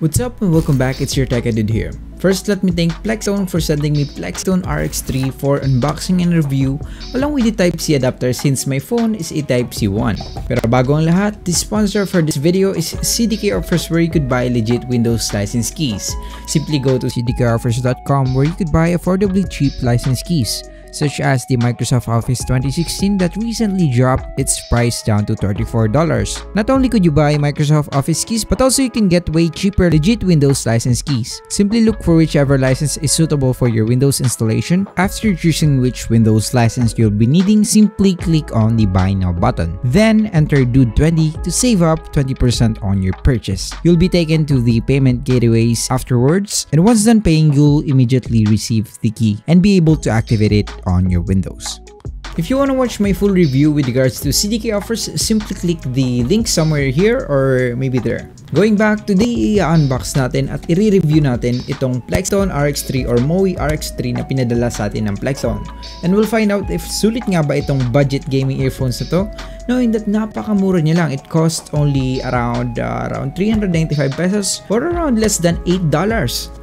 What's up and welcome back, it's your TECHY dude here. First, let me thank Plextone for sending me Plextone RX3 for unboxing and review along with the Type-C adapter since my phone is a Type-C one. Pero bago ang lahat, the sponsor for this video is CDK Offers, where you could buy legit Windows license keys. Simply go to cdkoffers.com where you could buy affordably cheap license keys, such as the Microsoft Office 2016 that recently dropped its price down to $34. Not only could you buy Microsoft Office keys, but also you can get way cheaper legit Windows license keys. Simply look for whichever license is suitable for your Windows installation. After choosing which Windows license you'll be needing, simply click on the Buy Now button. Then enter Dude20 to save up 20% on your purchase. You'll be taken to the payment gateways afterwards, and once done paying, you'll immediately receive the key and be able to activate it on your Windows. If you want to watch my full review with regards to CDK offers, simply click the link somewhere here or maybe there. Going back to the unbox natin at i-review natin itong Plextone RX3 or Mowi RX3 na pinadala sa atin ng Plextone. And we'll find out if sulit nga ba itong budget gaming earphones na to, knowing that napakamura niya lang. It cost only around 395 pesos or around less than $8.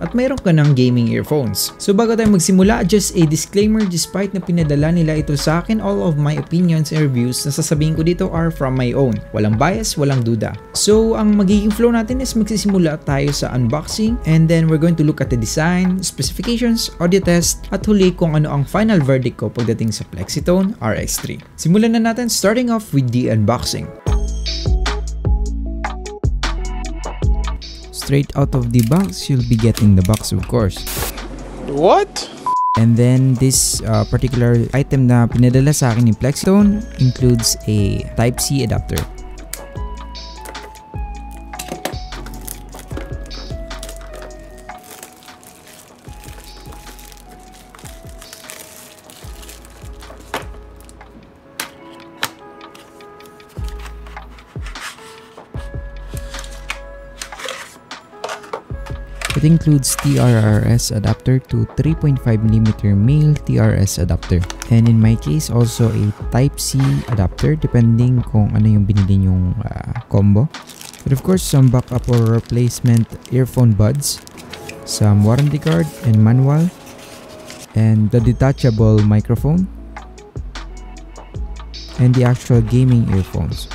At mayroon ka ng gaming earphones. So bago tayo magsimula, just a disclaimer, despite na pinadala nila ito sa akin, all of my opinions and reviews na sasabihin ko dito are from my own. Walang bias, walang duda. So ang magiging flow natin is magsisimula tayo sa unboxing, and then we're going to look at the design, specifications, audio test, at huli kung ano ang final verdict ko pagdating sa Plextone RX3. Simulan na natin, starting off with the unboxing. Straight out of the box, you'll be getting the box, of course. What? And then this particular item na pinadala sa akin ni Plextone includes a Type-C adapter. It includes TRRS adapter to 3.5mm male TRS adapter. And in my case, also a Type-C adapter depending kung ano yung binili yung combo. But of course, some backup or replacement earphone buds, some warranty card and manual, and the detachable microphone, and the actual gaming earphones.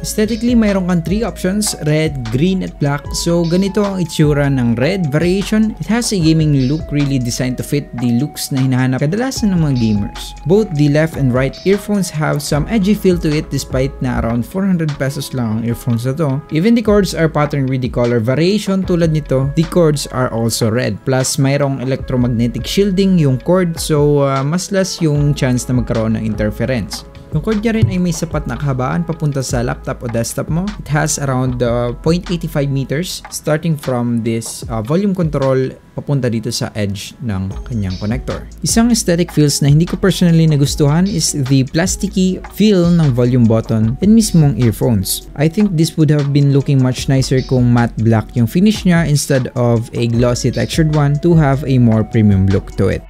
Aesthetically, mayroon kang 3 options, red, green, at black. So ganito ang itsura ng red variation. It has a gaming look really designed to fit the looks na hinahanap kadalasan ng mga gamers. Both the left and right earphones have some edgy feel to it despite na around 400 pesos lang ang earphones na to. Even the cords are patterned with the color variation tulad nito. The cords are also red. Plus mayroong electromagnetic shielding yung cord, so mas less yung chance na magkaroon ng interference. Yung cord niya rin ay may sapat na kahabaan papunta sa laptop o desktop mo. It has around 0.85 meters starting from this volume control papunta dito sa edge ng kanyang connector. Isang aesthetic feels na hindi ko personally nagustuhan is the plasticky feel ng volume button and mismong earphones. I think this would have been looking much nicer kung matte black yung finish niya instead of a glossy textured one to have a more premium look to it.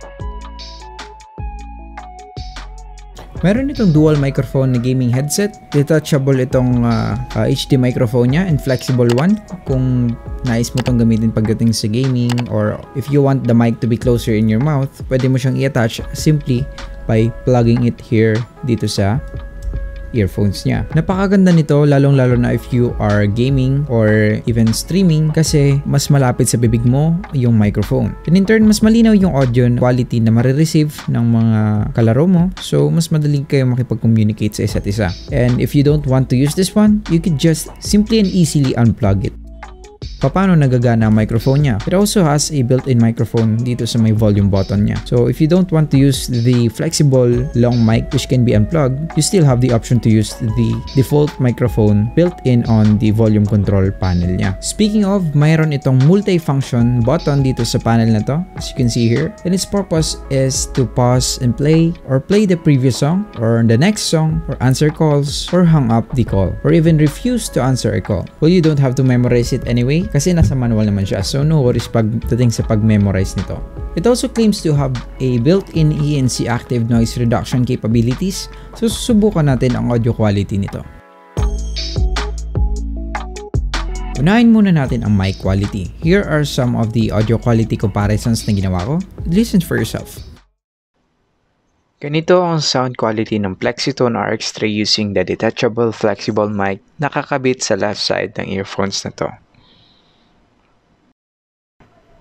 Meron itong dual microphone na gaming headset. Detachable itong HD microphone niya and flexible one kung nais mo itong gamitin pagdating sa gaming, or if you want the mic to be closer in your mouth, pwede mo siyang i-attach simply by plugging it here dito sa earphones niya. Napakaganda nito, lalong-lalo na if you are gaming or even streaming, kasi mas malapit sa bibig mo yung microphone. And in turn, mas malinaw yung audio quality na marireceive ng mga kalaro mo, so mas madali kayo makipag-communicate sa isa't isa. And if you don't want to use this one, you could just simply and easily unplug it. Paano nagagana ang microphone niya? It also has a built-in microphone dito sa may volume button niya. So if you don't want to use the flexible long mic which can be unplugged, you still have the option to use the default microphone built-in on the volume control panel niya. Speaking of, mayroon itong multi-function button dito sa panel na to, as you can see here. And its purpose is to pause and play, or play the previous song, or the next song, or answer calls, or hang up the call, or even refuse to answer a call. Well, you don't have to memorize it anyway. quality kasi nasa manual naman siya, so no worries pagdating sa pag-memorize nito. It also claims to have a built-in ENC active noise reduction capabilities, so susubukan natin ang audio quality nito. Unahin muna natin ang mic quality. Here are some of the audio quality comparisons na ginawa ko. Listen for yourself. Ganito ang sound quality ng Plextone RX3 using the detachable flexible mic na kakabit sa left side ng earphones na to.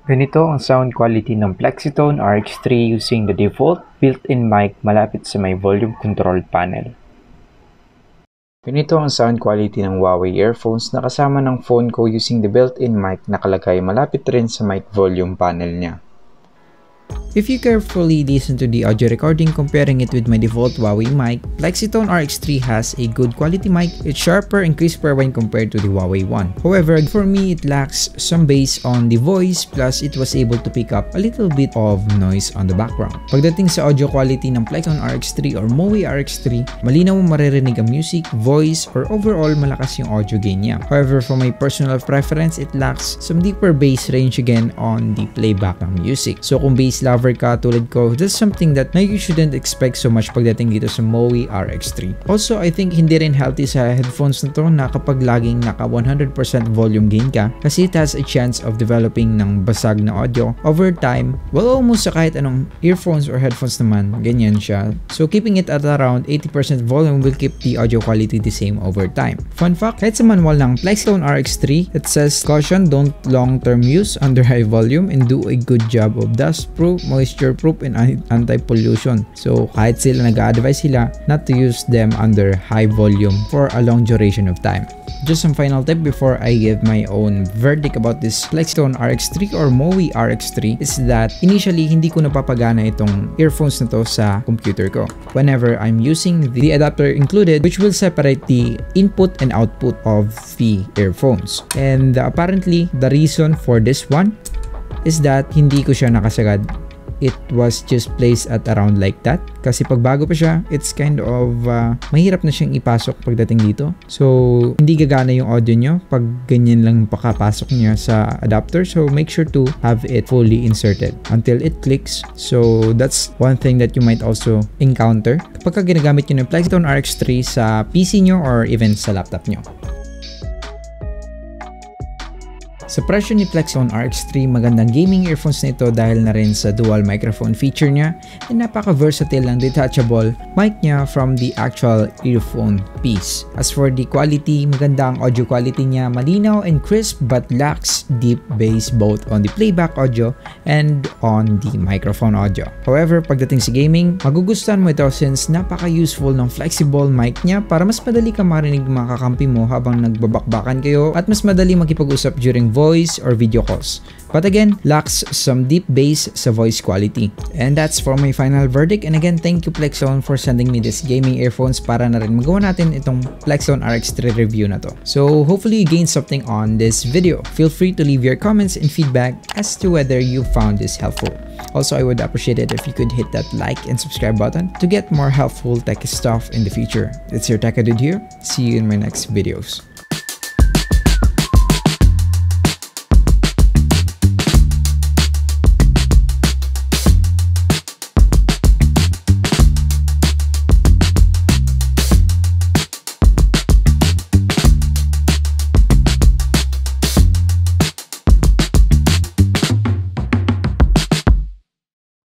Ganito ang sound quality ng Plextone RX3 using the default built-in mic malapit sa may volume control panel. Ganito ang sound quality ng Mowi earphones na kasama ng phone ko using the built-in mic na nakalagay malapit rin sa mic volume panel niya. If you carefully listen to the audio recording comparing it with my default Mowi mic, Plextone RX3 has a good quality mic. It's sharper and crisper when compared to the Mowi one. However, for me, it lacks some bass on the voice, plus it was able to pick up a little bit of noise on the background. Pagdating sa audio quality ng Plextone RX3 or Mowi RX3, malinaw mo maririnig ang music, voice, or overall malakas yung audio gain niya. However, for my personal preference, it lacks some deeper bass range again on the playback ng music. So kung bass lover ka tulad ko, that's something that you shouldn't expect so much pagdating dito sa Mowi RX3. Also, I think hindi rin healthy sa headphones na to na kapag laging naka 100% volume gain ka kasi it has a chance of developing ng basag na audio over time. Well, almost sa kahit anong earphones or headphones naman, ganyan siya. So keeping it at around 80% volume will keep the audio quality the same over time. Fun fact, kahit sa manual ng Plextone RX3, it says, "Caution, don't long-term use under high volume and do a good job of dust-proof, moisture-proof, and anti-pollution." So kahit sila nag-a-advise sila not to use them under high volume for a long duration of time. Just some final tip before I give my own verdict about this Plextone RX3 or Mowi RX3 is that initially hindi ko napapagana itong earphones na to sa computer ko whenever I'm using the adapter included, which will separate the input and output of the earphones. And apparently the reason for this one is that hindi ko siya nakasagad. It was just placed at around like that. Kasi pag bago pa siya, it's kind of mahirap na siyang ipasok pagdating dito. So, hindi gagana yung audio nyo pag ganyan lang pakapasok niya sa adapter. So, make sure to have it fully inserted until it clicks. So, that's one thing that you might also encounter kapag ginagamit nyo ng Plextone RX3 sa PC nyo or even sa laptop nyo. Sa presyo ni Plextone RX3, magandang gaming earphones na ito dahil na rin sa dual microphone feature niya and napaka-versatile ng detachable mic niya from the actual earphone piece. As for the quality, maganda ang audio quality niya, malinaw and crisp but lacks deep bass both on the playback audio and on the microphone audio. However, pagdating sa gaming, magugustuhan mo ito since napaka-useful ng flexible mic niya para mas madali ka marinig ng mga kakampi mo habang nagbabakbakan kayo at mas madali makipag-usap during voice or video calls. But again, lacks some deep bass sa voice quality. And that's for my final verdict. And again, thank you Plextone for sending me this gaming earphones para na rin magawa natin itong Plextone RX3 review na to. So hopefully you gained something on this video. Feel free to leave your comments and feedback as to whether you found this helpful. Also, I would appreciate it if you could hit that like and subscribe button to get more helpful tech stuff in the future. It's your TECHY dude here. See you in my next videos.